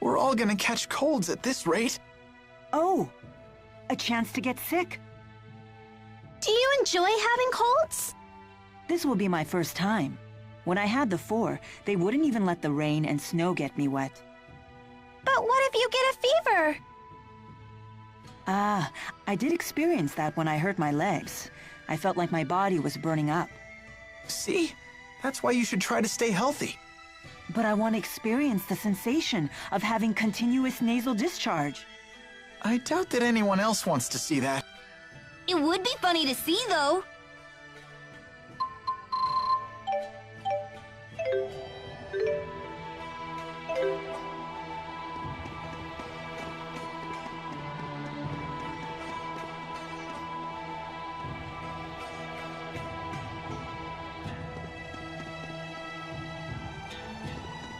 We're all gonna catch colds at this rate. Oh, a chance to get sick. Do you enjoy having colds? This will be my first time. When I had the 4, they wouldn't even let the rain and snow get me wet. But what if you get a fever? Ah, I did experience that when I hurt my legs. I felt like my body was burning up. See? That's why you should try to stay healthy. But I want to experience the sensation of having continuous nasal discharge. I doubt that anyone else wants to see that. It would be funny to see, though.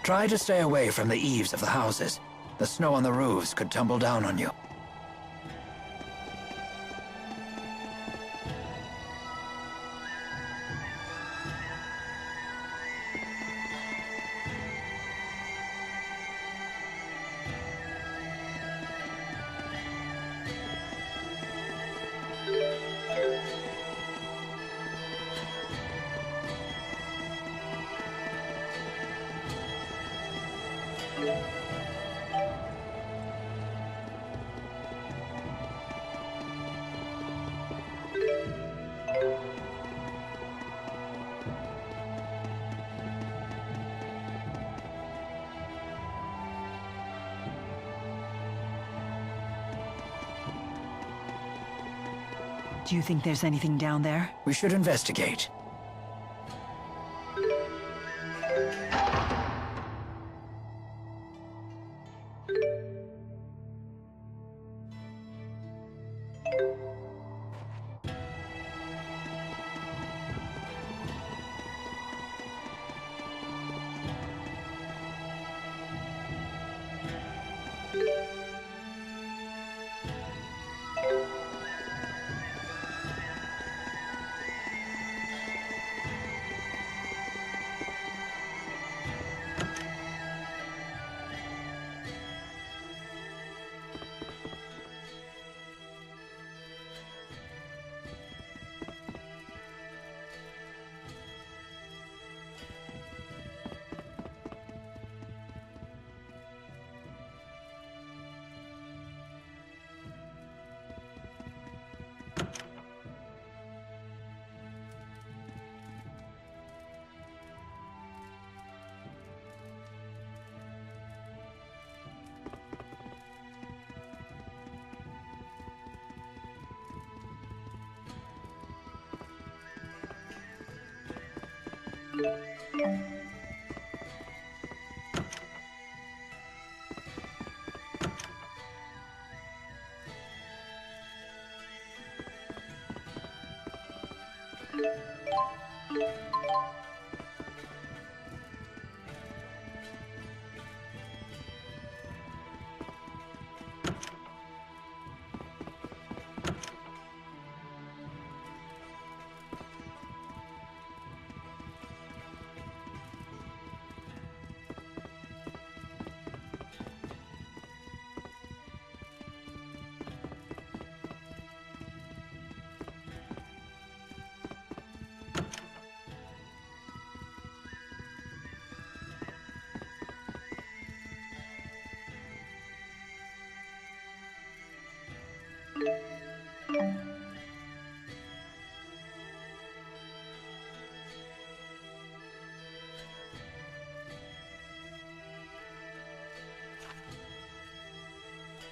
Try to stay away from the eaves of the houses. The snow on the roofs could tumble down on you. Do you think there's anything down there? We should investigate.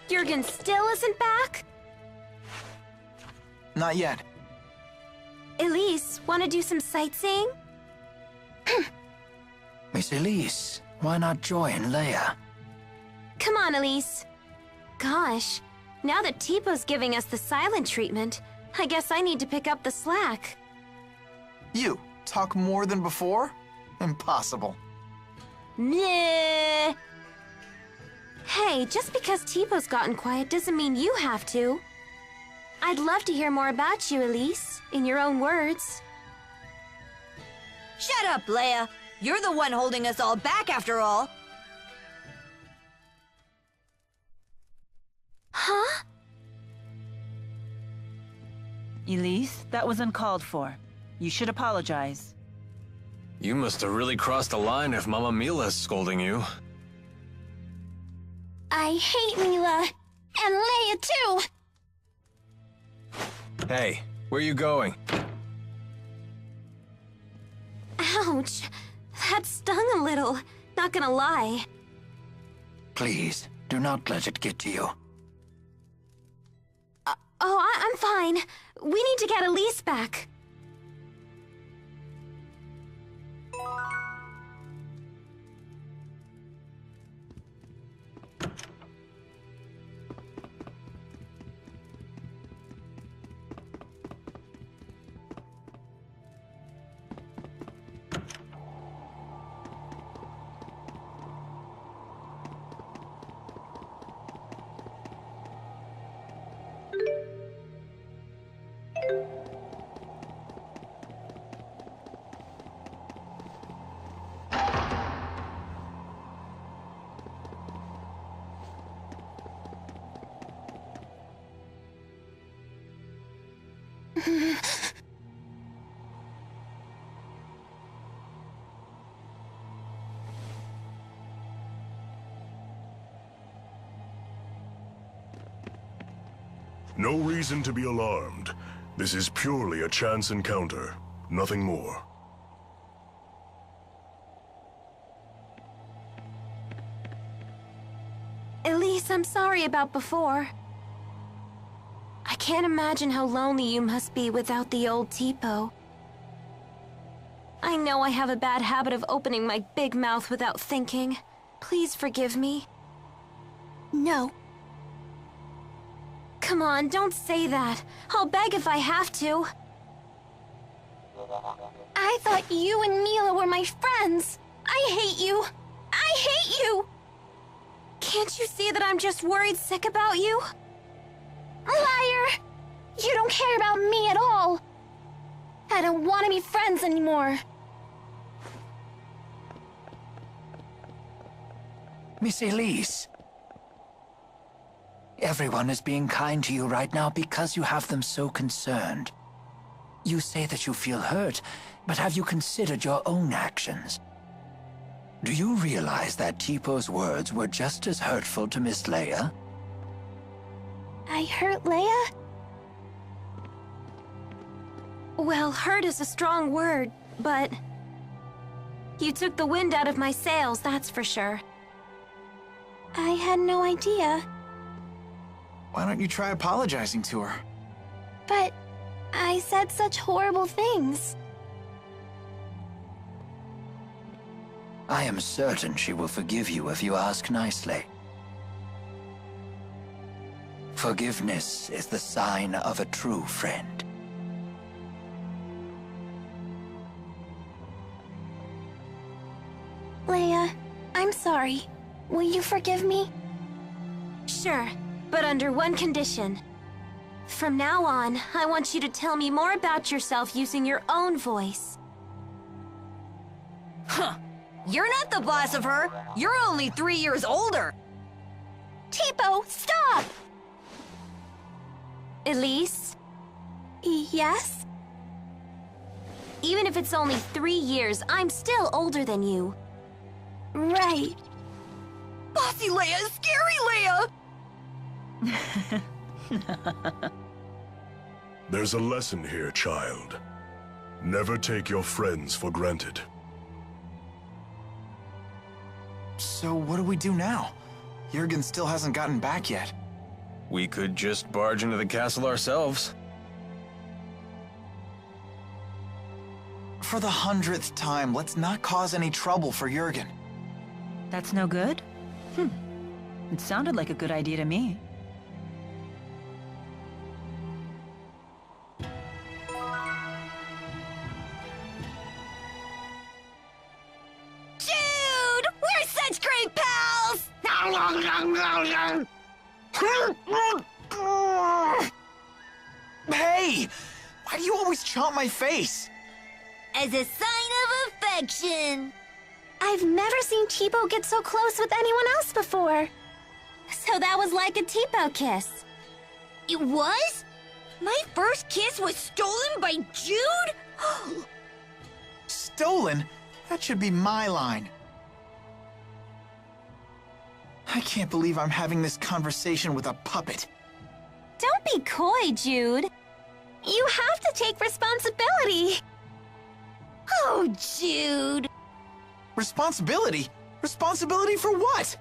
Jurgen still isn't back? Not yet. Elise, want to do some sightseeing? Miss Elise, why not join Leia? Come on, Elise. Gosh, now that Teepo's giving us the silent treatment, I guess I need to pick up the slack. You talk more than before? Impossible. Meh. Hey, just because Teepo's gotten quiet doesn't mean you have to. I'd love to hear more about you, Elise, in your own words. Shut up, Leia. You're the one holding us all back after all. Huh? Elise, that was uncalled for. You should apologize. You must have really crossed the line if Mama Milla's scolding you. I hate Milla. And Leia, too! Hey, where you going? Ouch. That stung a little. Not gonna lie. Please, do not let it get to you. I'm fine. We need to get Elise back. No reason to be alarmed. This is purely a chance encounter, nothing more. Elise, I'm sorry about before. I can't imagine how lonely you must be without the old Tipo. I know I have a bad habit of opening my big mouth without thinking. Please forgive me. No. Come on, don't say that. I'll beg if I have to. I thought you and Milla were my friends. I hate you. I hate you! Can't you see that I'm just worried sick about you? Liar! You don't care about me at all. I don't want to be friends anymore. Miss Elise. Everyone is being kind to you right now because you have them so concerned. You say that you feel hurt, but have you considered your own actions? Do you realize that Tipo's words were just as hurtful to Miss Leia? I hurt Leia? Well, hurt is a strong word, but... You took the wind out of my sails, that's for sure. I had no idea. Why don't you try apologizing to her? But I said such horrible things. I am certain she will forgive you if you ask nicely. Forgiveness is the sign of a true friend. Leia, I'm sorry. Will you forgive me? Sure, but under one condition. From now on, I want you to tell me more about yourself using your own voice. Huh. You're not the boss of her. You're only 3 years older. Tipo, stop! Elise? Yes? Even if it's only 3 years, I'm still older than you. Right. Bossy Leia, scary Leia! There's a lesson here, child. Never take your friends for granted. So what do we do now? Jurgen still hasn't gotten back yet. We could just barge into the castle ourselves. For the 100th time, let's not cause any trouble for Jurgen. That's no good? It sounded like a good idea to me. Dude, we're such great pals! Hey! Why do you always chomp my face? As a sign of affection. I've never seen Tipo get so close with anyone else before. So that was like a Tipo kiss. It was? My first kiss was stolen by Jude? Stolen? That should be my line. I can't believe I'm having this conversation with a puppet. Don't be coy, Jude. You have to take responsibility. Oh, Jude. Responsibility? Responsibility for what?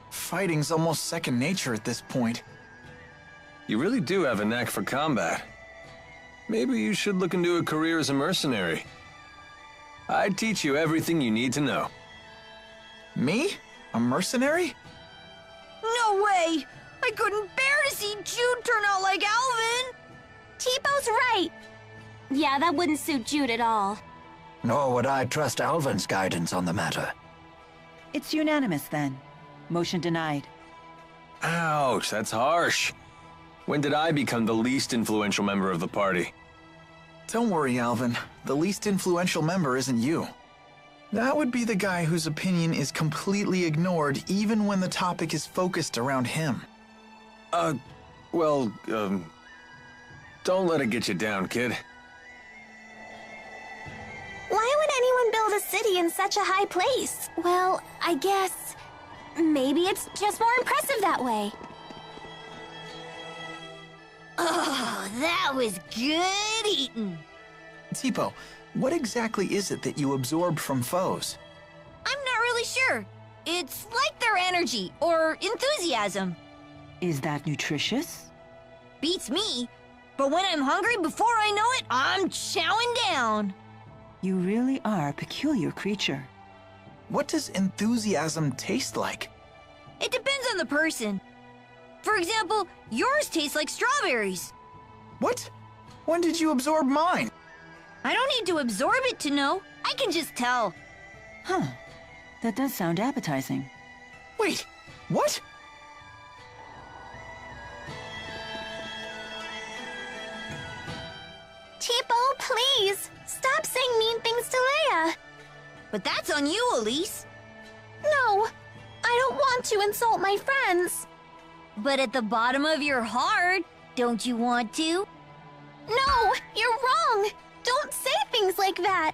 Fighting's almost second nature at this point. You really do have a knack for combat. Maybe you should look into a career as a mercenary. I'd teach you everything you need to know. Me? A mercenary? No way! I couldn't bear to see Jude turn out like Alvin! Tipo's right. Yeah, that wouldn't suit Jude at all. Nor would I trust Alvin's guidance on the matter. It's unanimous then. Motion denied. Ouch, that's harsh. When did I become the least influential member of the party? Don't worry, Alvin. The least influential member isn't you. That would be the guy whose opinion is completely ignored even when the topic is focused around him. Don't let it get you down, kid. Why would anyone build a city in such a high place? Well, I guess maybe it's just more impressive that way. Oh, that was good eating. Tipo, what exactly is it that you absorb from foes? I'm not really sure. It's like their energy or enthusiasm. Is that nutritious? Beats me. But when I'm hungry, before I know it, I'm chowing down. You really are a peculiar creature. What does enthusiasm taste like? It depends on the person. For example, yours tastes like strawberries. What? When did you absorb mine? I don't need to absorb it to know. I can just tell. Huh. That does sound appetizing. Wait, what? Tipo, please, stop saying mean things to Leia. But that's on you, Elise. No, I don't want to insult my friends. But at the bottom of your heart, don't you want to? No, you're wrong. Don't say things like that.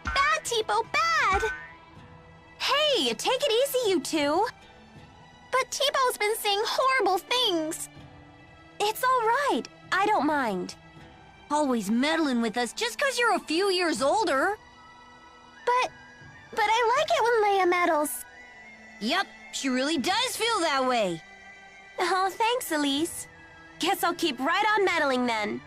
Bad, Tipo, bad. Hey, take it easy, you two. But Tipo's been saying horrible things. It's all right. I don't mind. Always meddling with us just 'cause you're a few years older. But I like it when Leia meddles. Yep, she really does feel that way. Oh, thanks, Elise. Guess I'll keep right on meddling then.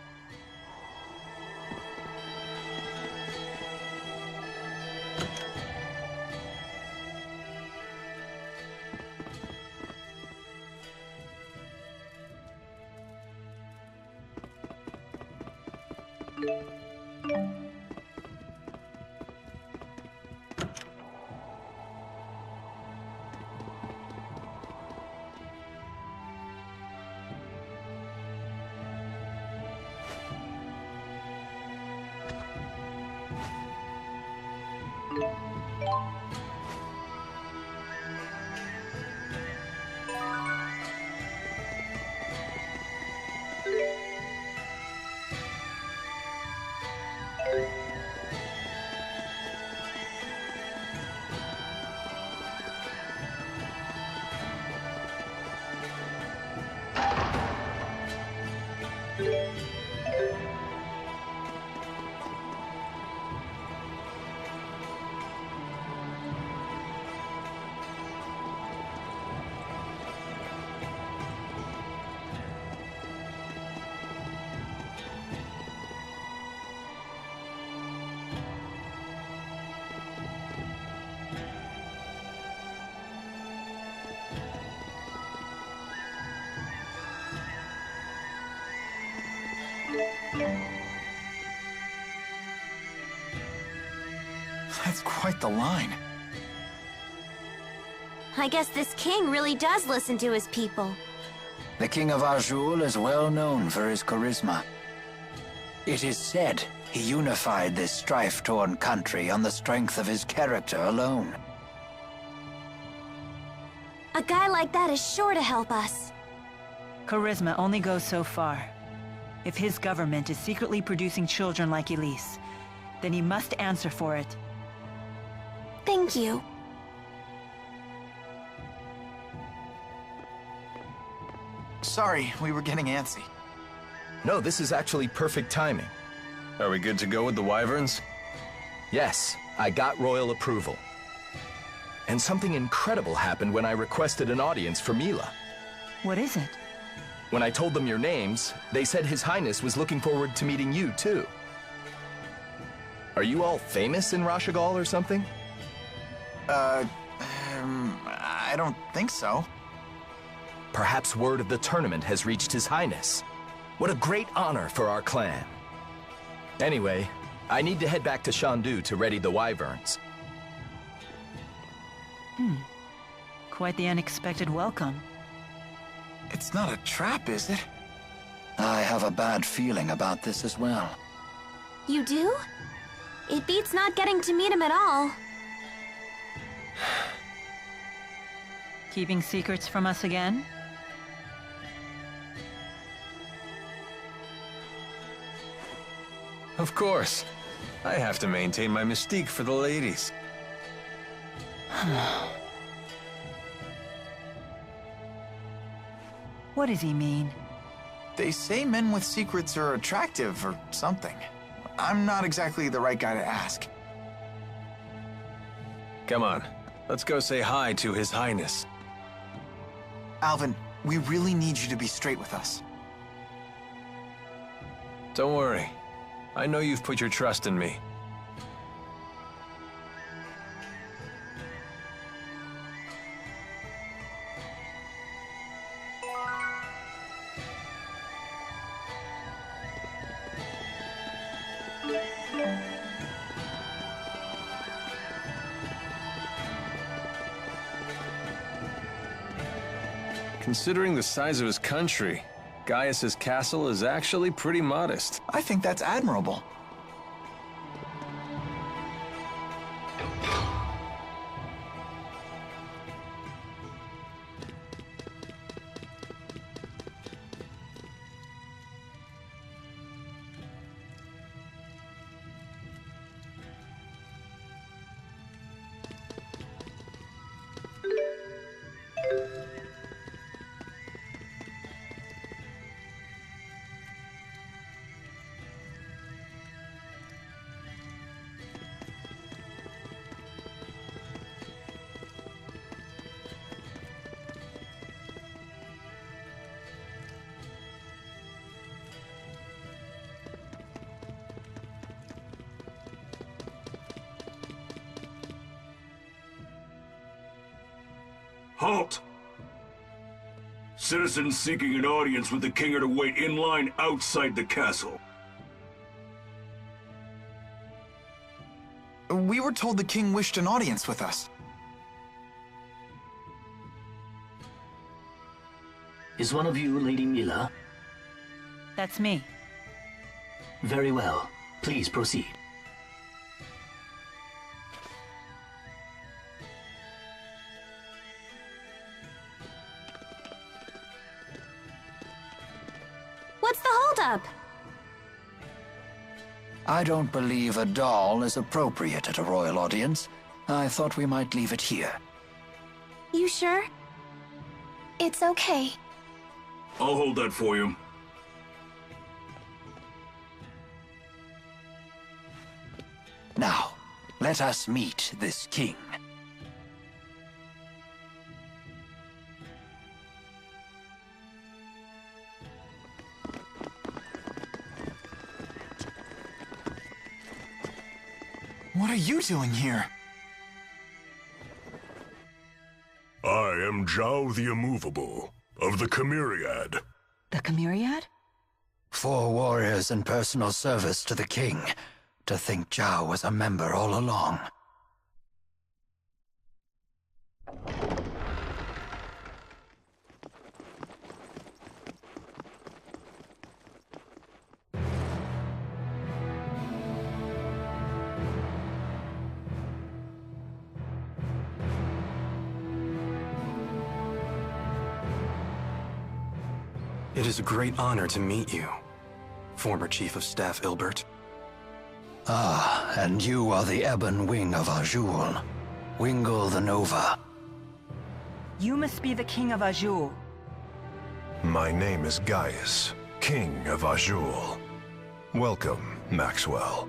That's quite the line. I guess this king really does listen to his people. The King of Azul is well known for his charisma. It is said he unified this strife-torn country on the strength of his character alone. A guy like that is sure to help us. Charisma only goes so far. If his government is secretly producing children like Elise, then he must answer for it. Thank you. Sorry, we were getting antsy. No, this is actually perfect timing. Are we good to go with the Wyverns? Yes, I got royal approval. And something incredible happened when I requested an audience for Milla. What is it? When I told them your names, they said His Highness was looking forward to meeting you, too. Are you all famous in Rashagal or something? I don't think so. Perhaps word of the tournament has reached His Highness. What a great honor for our clan. Anyway, I need to head back to Shandu to ready the Wyverns. Quite the unexpected welcome. It's not a trap, is it? I have a bad feeling about this as well. You do? It beats not getting to meet him at all. Keeping secrets from us again? Of course. I have to maintain my mystique for the ladies. What does he mean? They say men with secrets are attractive or something. I'm not exactly the right guy to ask. Come on, let's go say hi to His Highness. Alvin, we really need you to be straight with us. Don't worry. I know you've put your trust in me. Considering the size of his country, Gaius's castle is actually pretty modest. I think that's admirable. Halt! Citizens seeking an audience with the king are to wait in line outside the castle. We were told the king wished an audience with us. Is one of you Lady Milla? That's me. Very well. Please proceed. What's the holdup? I don't believe a doll is appropriate at a royal audience. I thought we might leave it here. You sure? It's okay. I'll hold that for you. Now, let us meet this king. What are you doing here? I am Zhao the Immovable, of the Chimeriad. The Chimeriad? 4 warriors in personal service to the king. To think Zhao was a member all along. It is a great honor to meet you, former Chief of Staff Ilbert. Ah, and you are the Ebon Wing of Azul. Wingle the Nova. You must be the King of Azul. My name is Gaius, King of Azul. Welcome, Maxwell.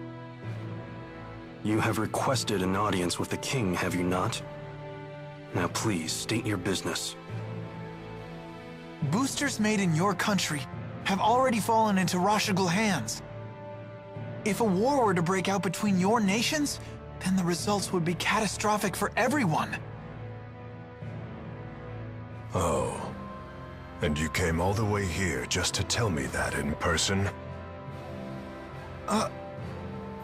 You have requested an audience with the king, have you not? Now please, state your business. Boosters made in your country have already fallen into Rashagal hands. If a war were to break out between your nations, then the results would be catastrophic for everyone. Oh. And you came all the way here just to tell me that in person?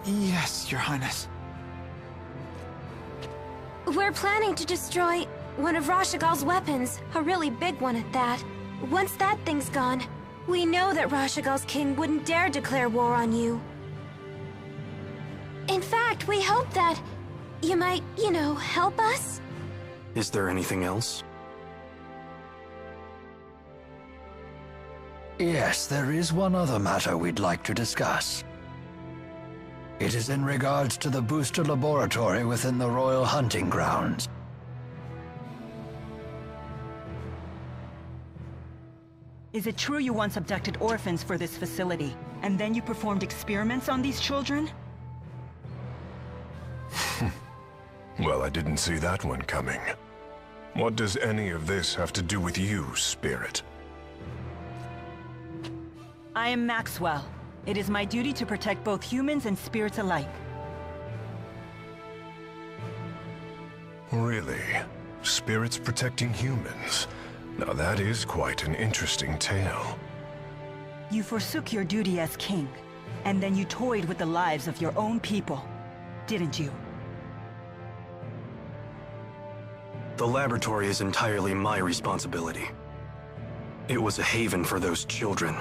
Yes, Your Highness. We're planning to destroy one of Rashagal's weapons, a really big one at that. Once that thing's gone, we know that Rashagal's king wouldn't dare declare war on you. In fact, we hope that you might, help us? Is there anything else? Yes, there is one other matter we'd like to discuss. It is in regards to the booster laboratory within the Royal Hunting Grounds. Is it true you once abducted orphans for this facility, and then you performed experiments on these children? Well, I didn't see that one coming. What does any of this have to do with you, Spirit? I am Maxwell. It is my duty to protect both humans and spirits alike. Really? Spirits protecting humans? Now that is quite an interesting tale. You forsook your duty as king, and then you toyed with the lives of your own people, didn't you? The laboratory is entirely my responsibility. It was a haven for those children.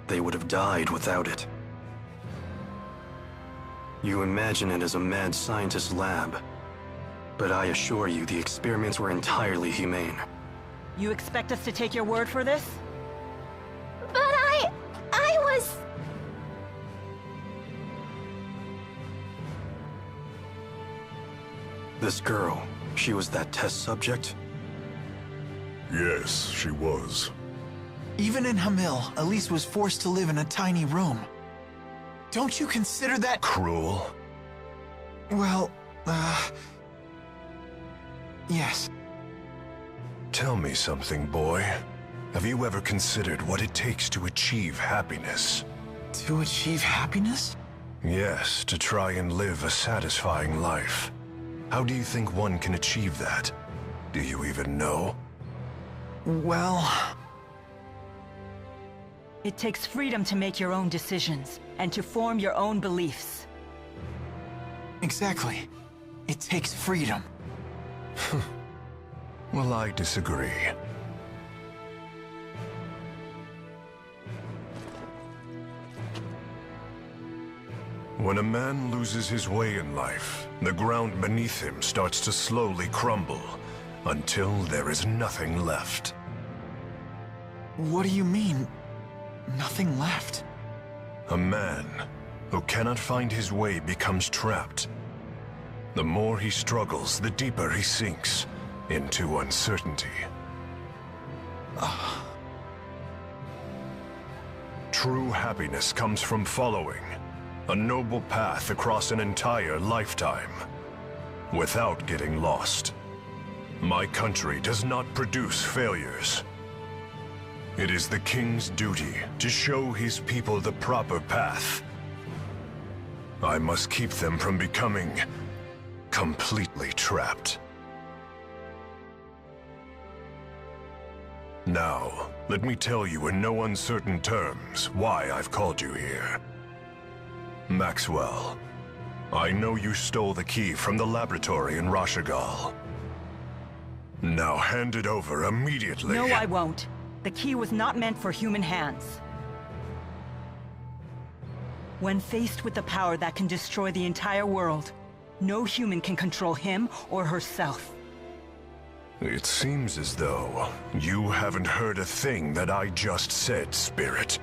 They would have died without it. You imagine it as a mad scientist's lab, but I assure you the experiments were entirely humane. You expect us to take your word for this? But I was... This girl, she was that test subject? Yes, she was. Even in Hamil, Elise was forced to live in a tiny room. Don't you consider that cruel? Well, yes. Tell me something, boy. Have you ever considered what it takes to achieve happiness? To achieve happiness? Yes, to try and live a satisfying life. How do you think one can achieve that? Do you even know? Well... It takes freedom to make your own decisions, and to form your own beliefs. Exactly. It takes freedom. Well, I disagree. When a man loses his way in life, the ground beneath him starts to slowly crumble, until there is nothing left. What do you mean? Nothing left? A man who cannot find his way becomes trapped. The more he struggles, the deeper he sinks into uncertainty. True happiness comes from following a noble path across an entire lifetime, without getting lost. My country does not produce failures. It is the king's duty to show his people the proper path. I must keep them from becoming completely trapped. Now, let me tell you in no uncertain terms why I've called you here. Maxwell, I know you stole the key from the laboratory in Rashagal. Now hand it over immediately. No, I won't. The key was not meant for human hands. When faced with the power that can destroy the entire world, no human can control him or herself. It seems as though you haven't heard a thing that I just said, Spirit.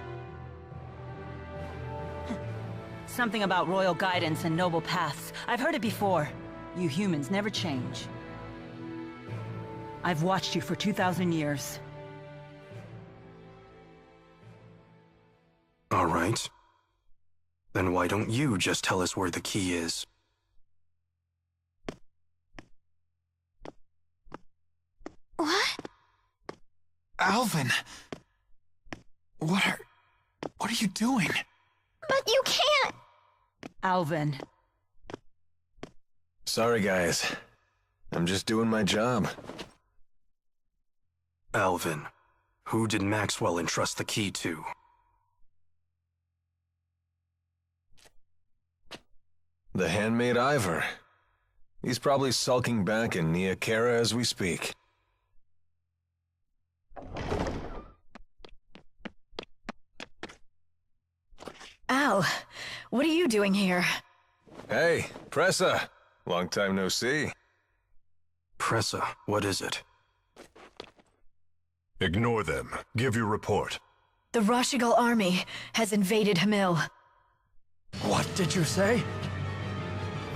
Something about royal guidance and noble paths. I've heard it before. You humans never change. I've watched you for 2,000 years. All right. Then why don't you just tell us where the key is? What? Alvin! What are you doing? But you can't! Alvin. Sorry, guys. I'm just doing my job. Alvin, who did Maxwell entrust the key to? The handmaid Ivor. He's probably sulking back in Nia Kara as we speak. Al, what are you doing here? Hey, Pressa. Long time no see. Pressa, what is it? Ignore them. Give your report. The Rashigal army has invaded Hamil. What did you say?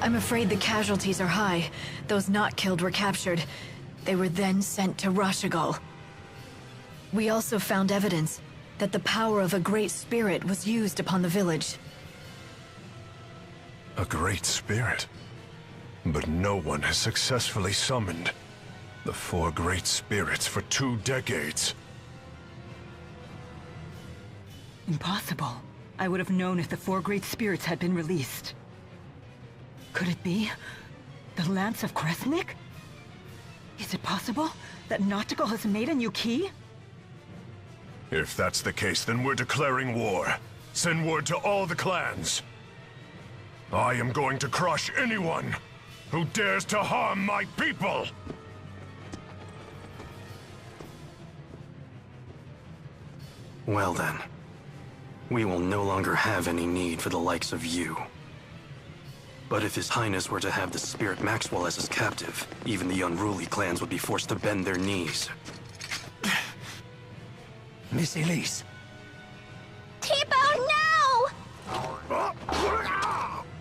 I'm afraid the casualties are high. Those not killed were captured. They were then sent to Rashigal. We also found evidence that the power of a great spirit was used upon the village. A great spirit? But no one has successfully summoned the 4 great spirits for 2 decades. Impossible. I would have known if the 4 great spirits had been released. Could it be the Lance of Kresnik? Is it possible that Nautical has made a new key? If that's the case, then we're declaring war. Send word to all the clans. I am going to crush anyone who dares to harm my people! Well then, we will no longer have any need for the likes of you. But if His Highness were to have the Spirit Maxwell as his captive, even the unruly clans would be forced to bend their knees. Miss Elise. Tipo, no!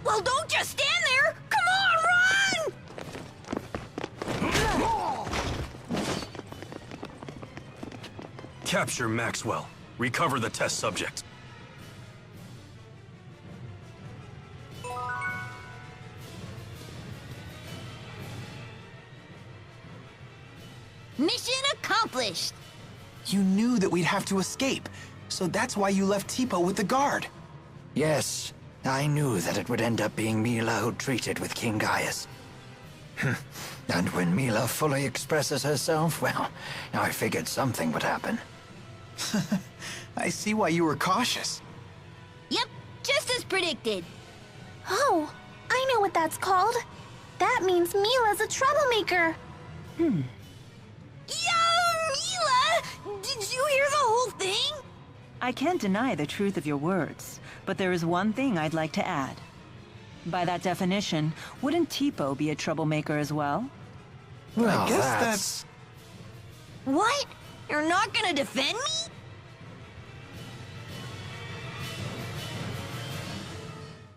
Well, don't just stand there! Come on, run! Capture Maxwell. Recover the test subject. Mission accomplished! You knew that we'd have to escape, so that's why you left Tipo with the guard. Yes, I knew that it would end up being Milla who treated with King Gaius. And when Milla fully expresses herself, well, I figured something would happen. I see why you were cautious. Yep, just as predicted. Oh, I know what that's called. That means Milla's a troublemaker. Yo, Milla! Did you hear the whole thing? I can't deny the truth of your words, but there is one thing I'd like to add. By that definition, wouldn't Tipo be a troublemaker as well? Well, I guess that's... What? You're not gonna defend me?